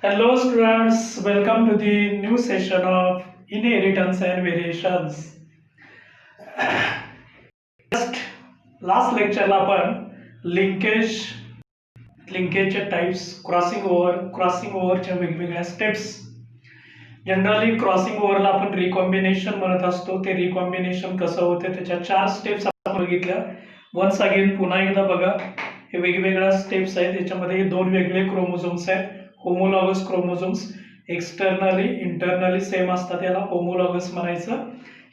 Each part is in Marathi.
Hello students, welcome to the new session of inheritance and variations. Just last lecture आपण लिंकेजचे टाइप्स क्रॉसिंग ओव्हरच्या वेगवेगळ्या स्टेप्स. जनरली क्रॉसिंग ओव्हरला आपण रिकॉम्बिनेशन म्हणत असतो. ते रिकॉम्बिनेशन कसं होते त्याच्या 4 स्टेप्स आपण बघितल्या. वन्स अगेन पुन्हा एकदा बघा. हे वेगवेगळ्या स्टेप्स आहेत. याच्यामध्ये 2 वेगळे क्रोमोझोम्स आहेत. Homologous chromosomes externally internally same असतात, याला होमोलॉगस म्हणायचं.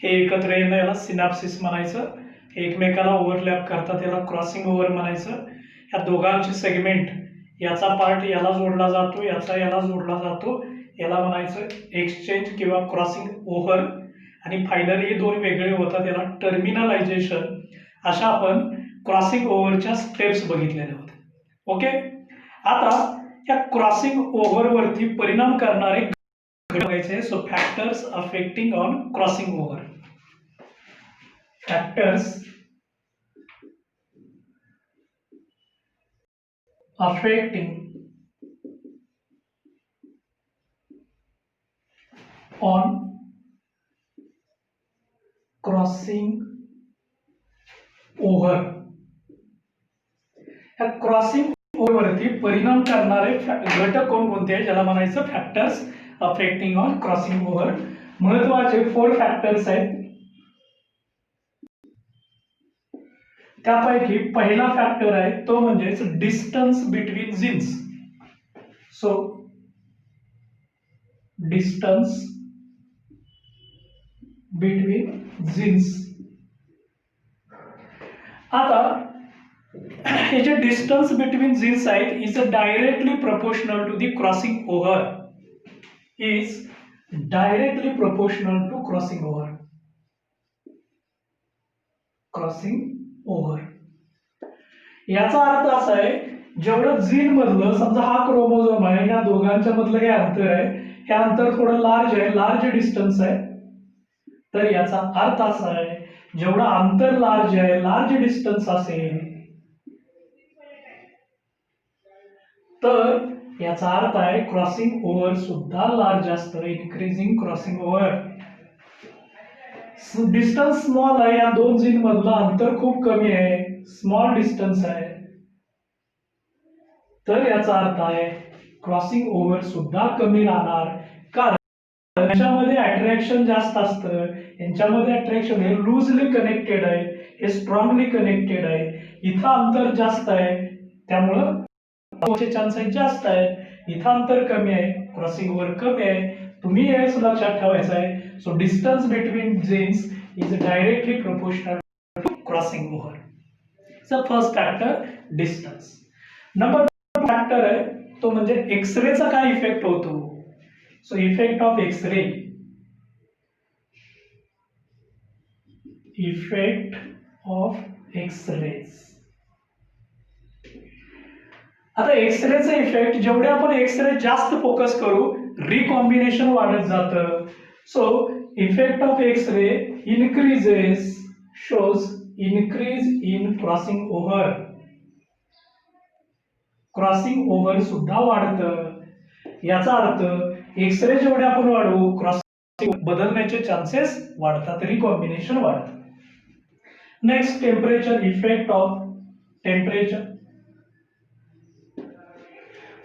हे एकत्र येणं याला सिनॅप्सिस म्हणायचं. हे एकमेकाला ओव्हरलॅप करतात याला क्रॉसिंग ओव्हर म्हणायचं. ह्या दोघांचे सेगमेंट, याचा पार्ट याला जोडला जातो, याचा याला जोडला जातो, याला म्हणायचं एक्सचेंज किंवा क्रॉसिंग ओव्हर. आणि फायनली हे 2 वेगळे होतात, याला टर्मिनलायझेशन. अशा आपण क्रॉसिंग ओव्हरच्या स्टेप्स बघितलेल्या होत्या. ओके, आता या क्रॉसिंग ओव्हर वरती परिणाम करणारे घटक बघायचे. So factors affecting on crossing over. Factors affecting on crossing over. या क्रॉसिंग ओव्हरवरती परिणाम करणारे घटक कोणकोणते आहेत, ज्याला म्हणायचं factors affecting on crossing over. महत्वाचे 4 फॅक्टर्स आहेत. त्यापैकी पहिला फॅक्टर आहे तो म्हणजे distance between genes. So distance between genes. आता हे जे डिस्टन्स बिटवीन जीन्स आहेत is directly proportional to the crossing over. Is directly proportional to crossing over. Crossing over याचा अर्थ असा आहे, जेवढं जीन मधलं, समजा हा क्रोमोझोम आहे, या दोघांच्या मधलं हे अंतर आहे, हे अंतर थोडं लार्ज आहे, लार्ज डिस्टन्स आहे. तर याचा अर्थ असा आहे, जेवढं अंतर लार्ज आहे, लार्ज डिस्टन्स असेल, तर याचा अर्थ आहे क्रॉसिंग ओव्हर सुद्धा लार्ज असतं. Increasing crossing over. Distance small आहे, या 2 जीन मधलं अंतर खूप कमी आहे, स्मॉल डिस्टन्स आहे, तर याचा अर्थ आहे क्रॉसिंग ओव्हर सुद्धा कमी राहणार. कारण यांच्यामध्ये अट्रॅक्शन जास्त असतं, यांच्यामध्ये अट्रॅक्शन हे लूजली कनेक्टेड आहे, हे स्ट्रॉंगली कनेक्टेड आहे. इथं अंतर जास्त आहे त्यामुळं चान्सेस जास्त आहे. इथं अंतर कमी आहे, क्रॉसिंग ओव्हर कमी आहे. तुम्ही हेच लक्षात ठेवायचं आहे. So distance between genes is directly proportional to crossing over. So first factor distance. Number 2 factor आहे तो म्हणजे एक्सरेचा काय इफेक्ट होतो. So effect of x-ray. Effect of x-rays. आता एक्सरेचा इफेक्ट, जेवढे आपण एक्सरे जास्त फोकस करू रिकॉम्बिनेशन वाढत जातं. So effect of x-ray increases, shows increase in crossing over. Crossing over सुद्धा वाढतं. याचा अर्थ एक्सरे जेवढे आपण वाढवू क्रॉसिंग बदलण्याचे चान्सेस वाढतात, रिकॉम्बिनेशन वाढतं. Next temperature. Effect of temperature.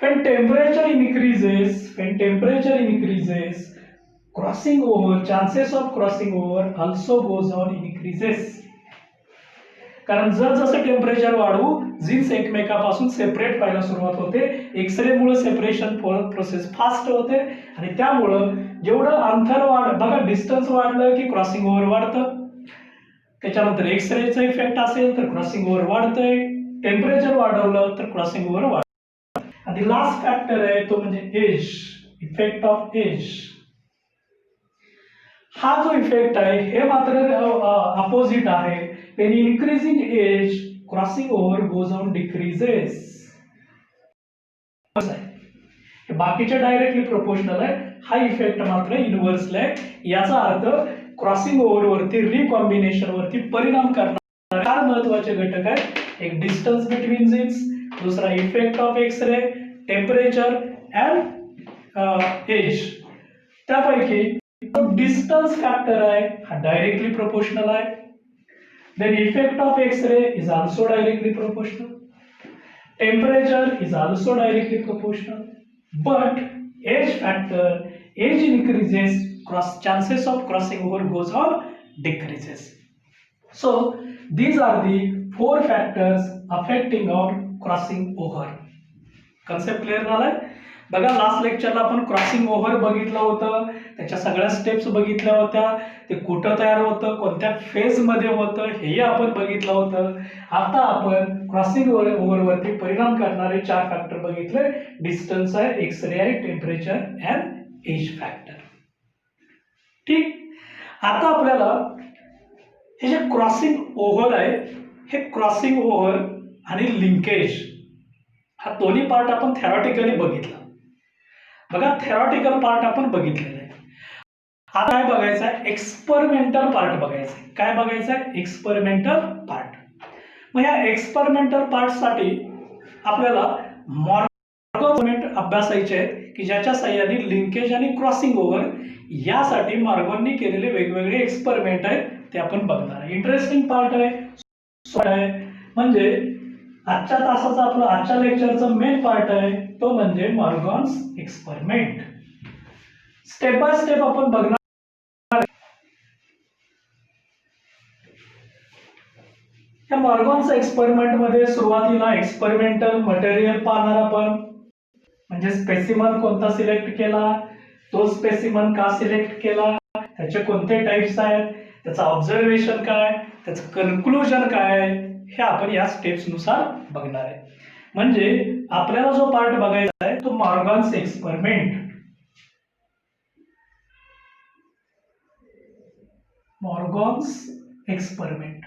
When temperature increases, crossing over, chances of crossing over also goes on increases. कारण जसं टेम्परेचर वाढवू जीन्स एकमेकापासून सेपरेट व्हायला सुरुवात होते. एक्सरे मुळे सेपरेशन प्रोसेस फास्ट होते आणि त्यामुळं जेवढं अंतर बघा डिस्टन्स वाढलं की क्रॉसिंग ओव्हर वाढतं. त्याच्यानंतर एक्सरेचा इफेक्ट असेल तर क्रॉसिंग ओव्हर वाढतंय. टेम्परेचर वाढवलं तर क्रॉसिंग ओव्हर वाढतं. आणि लास्ट फॅक्टर आहे तो म्हणजे एज. Effect of age. हा जो इफेक्ट आहे हे मात्र अपोजिट आहे. when increasing age crossing over goes on decreases. हे बाकीचे डायरेक्टली प्रोपोर्शनल आहे, हा इफेक्ट मात्र इनव्हर्सली आहे. याचा अर्थ क्रॉसिंग ओव्हर वरती रिकॉम्बिनेशन वरती परिणाम करणारे 4 महत्वाचे घटक आहेत. एक डिस्टन्स बिटवीन जीन्स, दूसरा effect of x-ray, temperature and age, त्यापैकी डिस्टन्स फॅक्टर आहे हा डायरेक्टली प्रोपोर्शनल आहे. Then effect of x-ray is also directly proportional. Temperature is also directly proportional, but age factor, age increases, chances of crossing over goes on decreases. So these are the 4 factors affecting on crossing over. Concept clear झालाय? बघा लास्ट लेक्चरला आपण क्रॉसिंग ओव्हर बघितलं होतं, त्याच्या सगळ्या स्टेप्स बघितल्या होत्या, ते कुठं तयार होतं, कोणत्या फेज मध्ये होतं हेही आपण बघितलं होतं. आता आपण क्रॉसिंग ओव्हरवरती परिणाम करणारे 4 फॅक्टर बघितले. डिस्टन्स आहे, एक्स-रे आहे, टेम्परेचर अँड एज फॅक्टर. ठीक, आता आपल्याला हे जे क्रॉसिंग ओव्हर आहे, हे क्रॉसिंग ओव्हर आणि लिंकेज हा दोन्ही पार्ट आपण थेरॉटिकली बघितला. बघा थेरॉटिकल पार्ट आपण बघितलेला आहे. आता काय बघायचं आहे, एक्सपेरिमेंटल पार्ट बघायचं आहे. काय बघायचं आहे, एक्सपेरिमेंटल पार्ट. मग या एक्सपेरिमेंटल पार्ट साठी आपल्याला मॉर्गन अभ्यासायचे आहेत की ज्याच्या साहाय्याने लिंकेज आणि क्रॉसिंग ओव्हर यासाठी मॉर्गनने केलेले वेगवेगळे एक्सपेरिमेंट आहेत ते आपण बघणार आहे. इंटरेस्टिंग पार्ट आहे. म्हणजे आजच्या तासाचा आपला आजच्या लेक्चरचा मेन पार्ट आहे तो म्हणजे Morgan's experiment. Step by step आपण बघणार. या मॉर्गन्स एक्सपेरिमेंट मध्ये सुरुवातीला एक्सपेरिमेंटल मटेरियल पाहणार आपण, म्हणजे स्पेसिमन कोणता सिलेक्ट केला, तो स्पेसिमन का सिलेक्ट केला, त्याचे कोणते टाइप्स आहेत, त्याचा ऑब्झर्वेशन काय, त्याचं कन्क्लुजन काय, हे आपण या स्टेप्स नुसार बघणार आहे. म्हणजे आपल्याला जो पार्ट बघायचा आहे तो मॉर्गन्स एक्सपेरिमेंट. Morgan's experiment.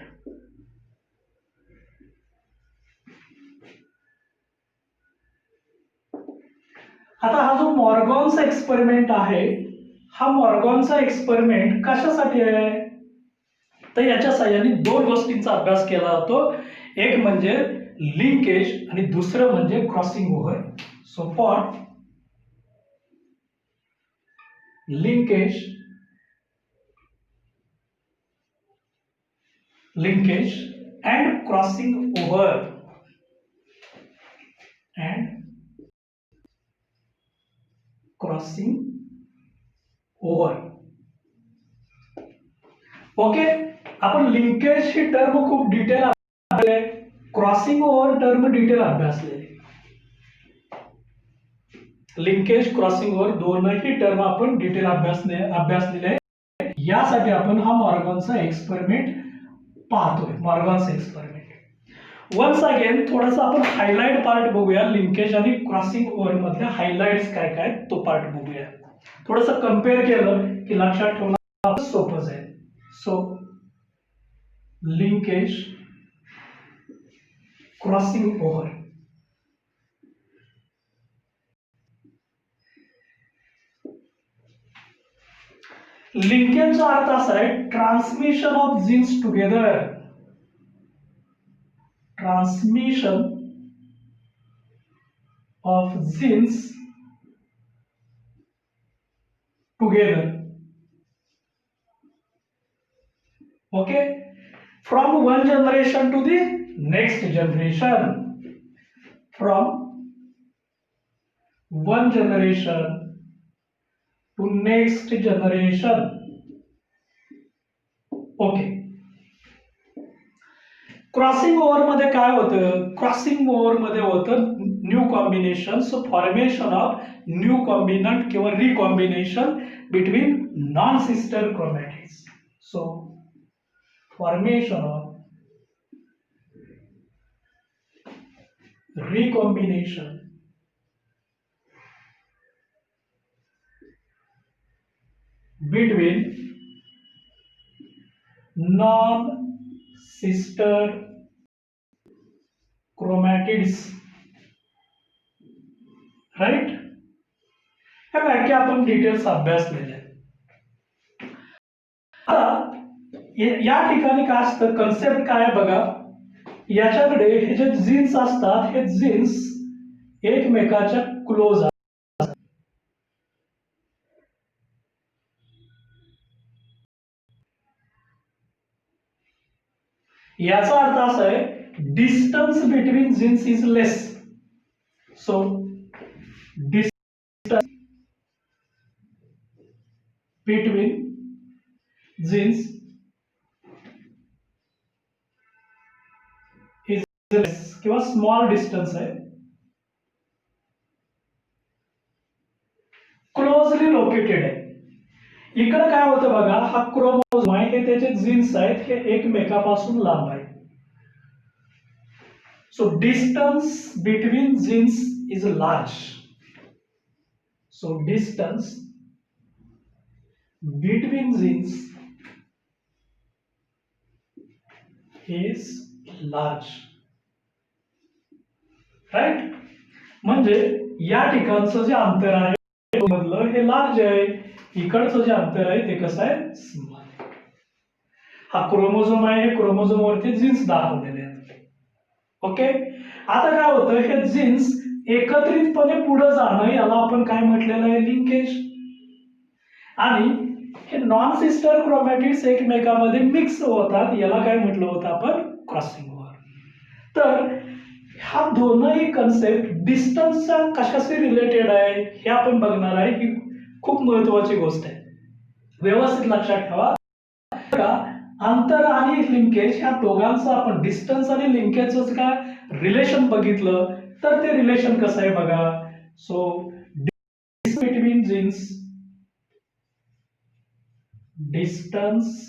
आता हा जो मॉर्गन्स एक्सपेरिमेंट आहे, हा मॉर्गनचा एक्सपेरिमेंट कशासाठी आहे, तर याच्या साहाय्याने 2 गोष्टींचा अभ्यास केला जातो. एक म्हणजे लिंकेज आणि दुसरं म्हणजे crossing over. So for linkage and crossing over okay. आपण लिंकेज ही टर्म खूप डिटेल अभ्यासले, क्रॉसिंग ओव्हर टर्म डिटेल अभ्यासलेली. लिंकेज क्रॉसिंग ओव्हर दोनही टर्म आपण डिटेल अभ्यासलेले. यासाठी आपण हा मॉर्गनचा एक्सपेरिमेंट पाहतोय. मॉर्गन्स एक्सपेरिमेंट वन्स अगेन थोडासा आपण हायलाइट पार्ट बघूया. लिंकेज आणि क्रॉसिंग ओव्हर मधले हायलाइट्स काय काय तो पार्ट बघूया. थोडंसं कंपेअर केलं की लक्षात ठेवणं सोपंच आहे. So linkage crossing over. लिंकेजचा अर्थ असा आहे transmission of genes together. Transmission of genes together. Okay, from one generation to the next generation. From one generation to next generation. Okay. Crossing over मध्ये काय होतं, क्रॉसिंग ओव्हर मध्ये होतं new combination. So formation of new combinant किंवा recombination between non sister chromatids. So formation of recombination between non-sister chromatids. Right. ह्या व्याख्या आपण डिटेल्स अभ्यासलेल्या. आता या ठिकाणी काय असतं, कन्सेप्ट काय आहे बघा. याच्याकडे हे जे जीन्स असतात हे जीन्स एकमेकाच्या क्लोज असतात. याचा अर्थ असा आहे distance between genes is less. So distance between genes is less किंवा स्मॉल डिस्टन्स आहे, क्लोजली लोकेटेड आहे. इकडे काय होतं बघा, हा क्रोमोझोम आहे, हे त्याचे जीन्स आहेत, हे एकमेकापासून लांब आहे. So distance between genes is large. So distance between genes is large. Right. म्हणजे या ठिकाणचं जे अंतर आहे मधलं हे लार्ज आहे, इकडचं जे अंतर आहे ते कसं आहे, स्मॉल. हा क्रोमोझोम आहे, हे क्रोमोझोम वरती जीन्स दाखवलेले आहेत. ओके. आता काय होतं, हे जीन्स एकत्रितपणे पुढे जाणं याला आपण काय म्हटलेलं आहे, लिंकेज. आणि हे नॉन सिस्टर क्रोमॅटिड्स एकमेकांमध्ये मिक्स होतात, याला काय म्हटलं होतं आपण, क्रॉसिंग ओव्हर. तर हा दोनही कन्सेप्ट डिस्टन्सच्या कशाशी रिलेटेड आहे हे आपण बघणार आहे. ही खूप महत्वाची गोष्ट आहे, व्यवस्थित लक्षात ठेवा. अंतर आणि लिंकेज ह्या दोघांचं आपण डिस्टन्स आणि लिंकेजचं काय रिलेशन बघितलं तर ते रिलेशन कसं आहे बघा. So between genes, distance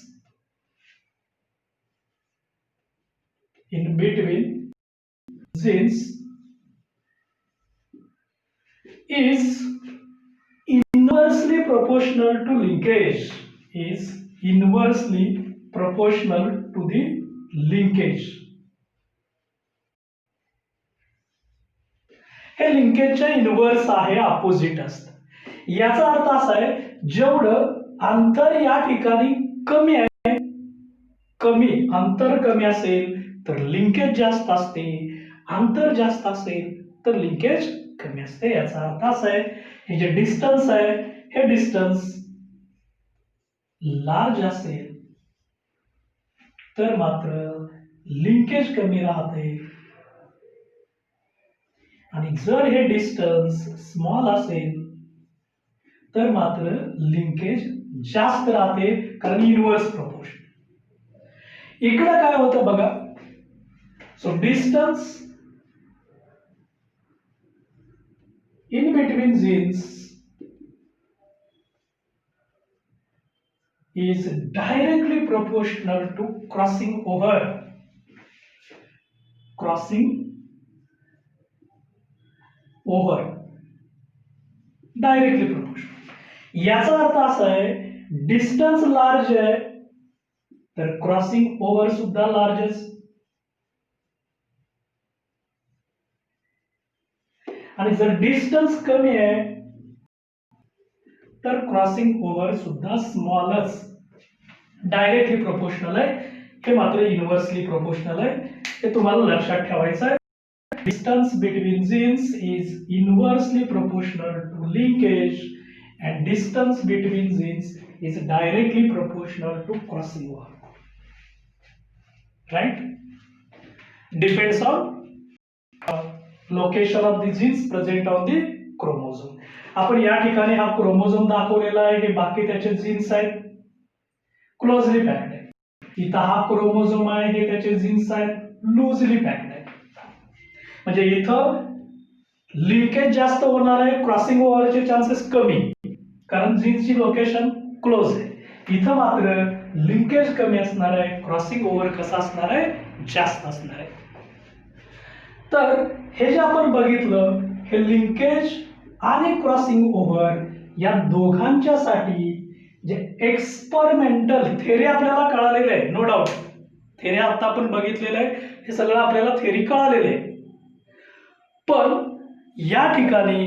in between genes is inversely proportional to linkage, is inversely proportional to the linkage. हे लिंकेजच्या इनव्हर्स आहे, अपोजिट असतं. याचा अर्थ असा आहे जेवढं अंतर या ठिकाणी कमी आहे, अंतर कमी असेल तर लिंकेज जास्त असते, अंतर जास्त असेल तर लिंकेज कमी असते. याचा अर्थ असा आहे हे जे डिस्टन्स आहे हे डिस्टन्स लार्ज असेल तर मात्र लिंकेज कमी राहते, आणि जर हे डिस्टन्स स्मॉल असेल तर मात्र लिंकेज जास्त राहते, कारण इनव्हर्स प्रपोर्शन. इकडे काय होतं बघा. So distance in between genes is directly proportional to crossing over. Crossing over directly proportional. याचा अर्थ असा आहे डिस्टन्स लार्ज आहे तर क्रॉसिंग ओव्हर सुद्धा लार्जच, आणि जर डिस्टन्स कमी आहे तर क्रॉसिंग ओव्हर सुद्धा स्मॉलच. डायरेक्टली प्रोपोर्शनल आहे, हे मात्र इनव्हर्सली प्रोपोर्शनल आहे, हे तुम्हाला लक्षात ठेवायचं आहे. Distance between genes is inversely proportional to linkage and distance between genes is directly proportional to crossing over. Right? Depends on location of the genes present on the chromosome. आपण या ठिकाणी हा क्रोमोझोम दाखवलेला आहे, हे बाकी त्याचे जीन्स आहेत, क्लोजली पॅक्ड आहे. इथं हा क्रोमोझोम आहे, हे त्याचे जीन्स आहेत, लूजली पॅक्ड आहे. म्हणजे इथं लिंकेज जास्त होणार आहे, क्रॉसिंग ओव्हरचे चान्सेस कमी, कारण जीन्सची लोकेशन क्लोज आहे. इथं मात्र लिंकेज कमी असणार आहे, क्रॉसिंग ओव्हर कसा असणार आहे, जास्त असणार आहे. तर हे जे आपण बघितलं हे लिंकेज आणि क्रॉसिंग ओव्हर या दोघांच्यासाठी जे एक्सपेरिमेंटल थेरी आपल्याला कळालेलं आहे, नो डाऊट थेरी आता आपण बघितलेलं आहे, हे सगळं आपल्याला थेरी कळालेलं आहे. पण या ठिकाणी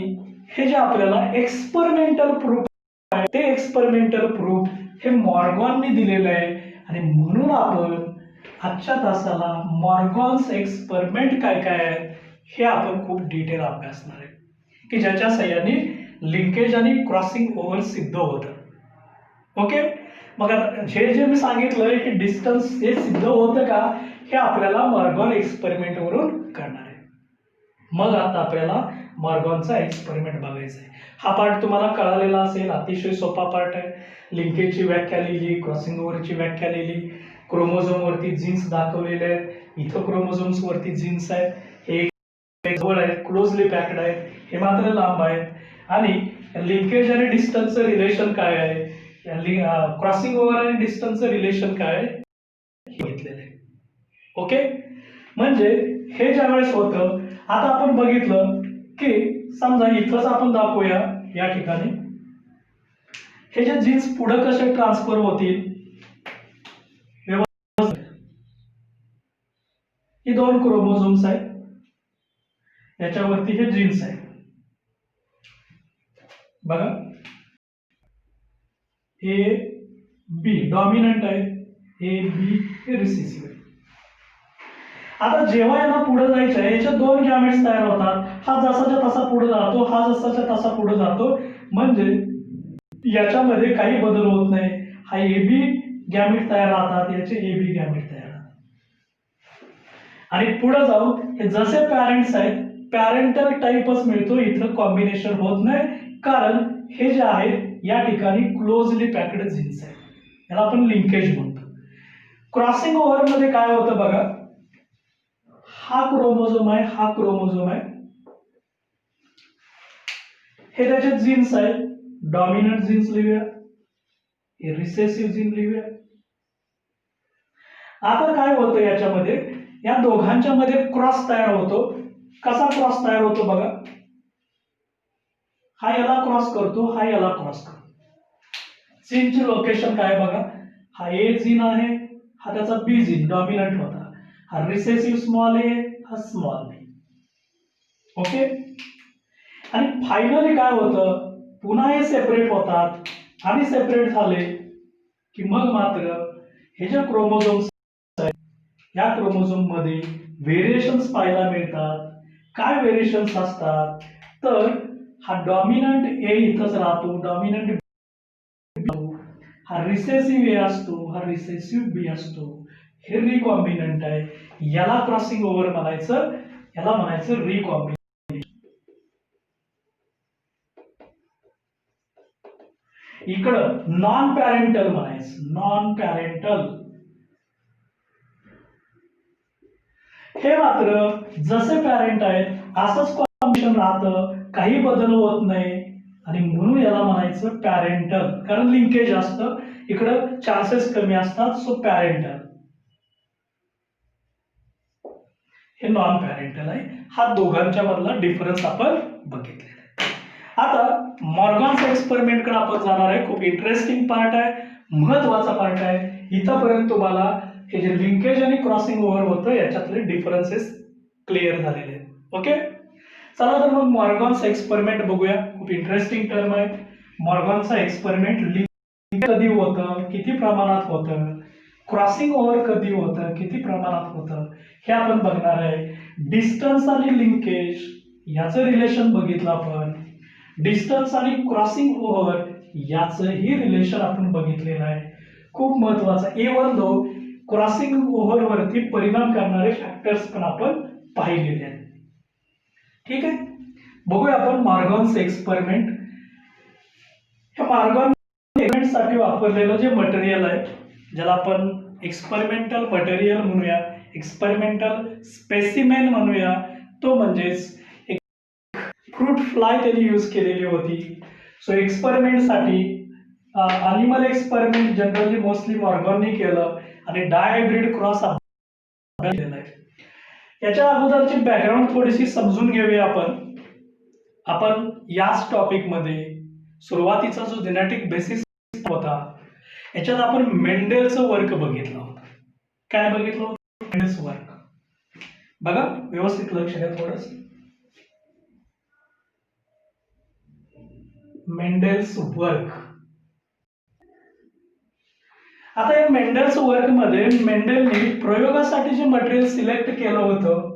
हे जे आपल्याला एक्सपेरिमेंटल प्रूफ आहे ते एक्सपेरिमेंटल प्रूफ हे मॉर्गनने दिलेलं आहे, आणि म्हणून आपण आजच्या तासाला मॉर्गन्स एक्सपेरिमेंट काय काय आहेत हे आपण खूप डिटेल अभ्यासणार आहे, की ज्याच्या सहाय्याने लिंकेज आणि क्रॉसिंग ओव्हर सिद्ध होतं. ओके. मग आता जे जे मी सांगितलं हे डिस्टन्स हे सिद्ध होतं का हे आपल्याला मॉर्गन एक्सपेरिमेंट वरून करणार आहे. मग आता आपल्याला मॉर्गनचा एक्सपेरिमेंट बघायचा आहे. हा पार्ट तुम्हाला कळालेला असेल, अतिशय सोपा पार्ट आहे. लिंकेजची व्याख्या लिहिली, क्रॉसिंग ओव्हरची व्याख्या लिहिली, क्रोमोझोम वरती जीन्स दाखवलेले आहेत, इथं क्रोमोझोम्स वरती जीन्स आहेत, हे जवळ आहेत, क्लोजली पॅक्ड आहेत, हे मात्र लांब आहेत, आणि लिंकेज आणि डिस्टन्सचं रिलेशन काय आहे, क्रॉसिंग ओव्हर आणि डिस्टन्सचं रिलेशन काय आहे हे घेतलेलं आहे. ओके, म्हणजे हे ज्यावेळेस होतं, आता आपण बघितलं की समजा इथंच आपण दाखवूया या ठिकाणी हे जे जीन्स पुढे कसे ट्रान्सफर होतील. ही 2 क्रोमोझोम्स आहेत, याच्यावरती हे जीन्स आहे बघा, ए बी डॉमिनंट आहे, ए बी हे रिसेसिव्ह आहे. आता जेव्हा यांना पुढे जायचं आहे, याच्या 2 गॅमेट्स तयार होतात. हा जसाच्या तसा पुढे जातो, हा जसाच्या तसा पुढे जातो, म्हणजे याच्यामध्ये काही बदल होत नाही. हा एबी गॅमेट तयार राहतात, याचे एबी गॅमेट तयार राहतात. आणि पुढे जाऊन हे जसे पॅरेंट्स आहेत, पॅरेंटल टाइपच मिळतो, इथं कॉम्बिनेशन होत नाही, कारण हे जे आहेत या ठिकाणी क्लोजली पॅक्ड जीन्स आहेत, याला आपण लिंकेज म्हणतो. क्रॉसिंग ओव्हर मध्ये काय होतं बघा, हा क्रोमोझोम आहे, हा क्रोमोझोम आहे, हे त्याचे जीन्स आहेत, डॉमिनंट जीन्स लिहूया, हे रिसेसिव्ह जीन लिहूया. आता काय होतं याच्यामध्ये, या दोघांच्या मध्ये क्रॉस तयार होतो. कसा क्रॉस तयार होतो बघा, हा याला क्रॉस करतो, हा याला क्रॉस करतो. जीनची लोकेशन काय बघा, हा ए जीन आहे, हा त्याचा बी जीन डॉमिनंट होता, हा रिसेसिव्ह स्मॉल ए, हा स्मॉल बी. ओके, आणि फायनली काय होतं, पुन्हा हे सेपरेट होतात, आणि सेपरेट झाले की मग मात्र हे जे क्रोमोझोम्स आहेत, या क्रोमोझोम मध्ये व्हेरिएशन्स पाहायला मिळतात. काय व्हेरिएशन्स असतात, तर हा डॉमिनंट ए इथंच राहतो, डॉमिनंट हा रिसेसिव्ह ए असतो, हा रिसेसिव्ह बी असतो, हे रिकॉम्बिनंट आहे. याला क्रॉसिंग ओव्हर म्हणायचं, याला म्हणायचं रिकॉम्बिनंट. इकडं नॉन पॅरेंटल म्हणायचं, नॉन पॅरेंटल. हे मात्र जसे पॅरेंट आहेत असंच कॉम्बिनेशन राहतं, काही बदल होत नाही, आणि म्हणून याला म्हणायचं पॅरेंटल, कारण लिंकेज असतं, इकडं चान्सेस कमी असतात, सो पॅरेंटल. हे नॉन पॅरेंटल आहे. हा दोघांच्या मधला डिफरन्स आपण बघितलेला आहे. आता मॉर्गन्स एक्सपेरिमेंट कडे आपण जाणार आहे. खूप इंटरेस्टिंग पार्ट आहे, महत्वाचा पार्ट आहे. इथपर्यंत तुम्हाला हे जे लिंकेज आणि क्रॉसिंग ओव्हर होतं याच्यातले डिफरन्सेस क्लिअर झालेले आहेत. ओके, चला तर मग मॉर्गन्स एक्सपेरिमेंट बघूया. खूप इंटरेस्टिंग टर्म आहे मॉर्गनचा एक्सपेरिमेंट. लिंकेज कधी होतं, किती प्रमाणात होतं, क्रॉसिंग ओव्हर कधी होतं, किती प्रमाणात होतं, हे आपण बघणार आहे. डिस्टन्स आणि लिंकेज याचं रिलेशन बघितलं आपण, डिस्टन्स आणि क्रॉसिंग ओव्हर याचंही रिलेशन आपण बघितलेलं आहे. खूप महत्वाचं, इव्हन दो क्रॉसिंग ओव्हर वरती परिणाम करणारे फॅक्टर्स पण आपण पाहिलेले आहेत. ठीक आहे, बघूया आपण मॉर्गन्स एक्सपेरिमेंट. हे मॉर्गन एक्सपेरिमेंट साठी वापरलेलं जे मटेरियल आहे, ज्याला आपण एक्सपेरिमेंटल मटेरियल म्हणूया, एक्सपेरिमेंटल स्पेसिमेन म्हणूया, तो म्हणजेच एक फ्रूट फ्लाय त्यांनी यूज केलेली होती. सो एक्सपेरिमेंट साठी अॅनिमल एक्सपेरिमेंट जनरली मोस्टली मॉर्गनने केलं, आणि डायहायब्रिड क्रॉस केलेला आहे. याच्या अगोदरची बॅकग्राऊंड थोडीशी समजून घेऊया आपण याच टॉपिक मध्ये. सुरुवातीचा जो जेनेटिक बेसिस होता, याच्यात आपण मेंडेलचं वर्क बघितलं होतं. काय बघितलं होतं? Mendel's work. बघा, व्यवस्थित लक्ष द्या थोडस. Mendel's work. आता या मेंडेल्स वर्क मध्ये मेंडेलने प्रयोगासाठी जे मटेरियल सिलेक्ट केलं होतं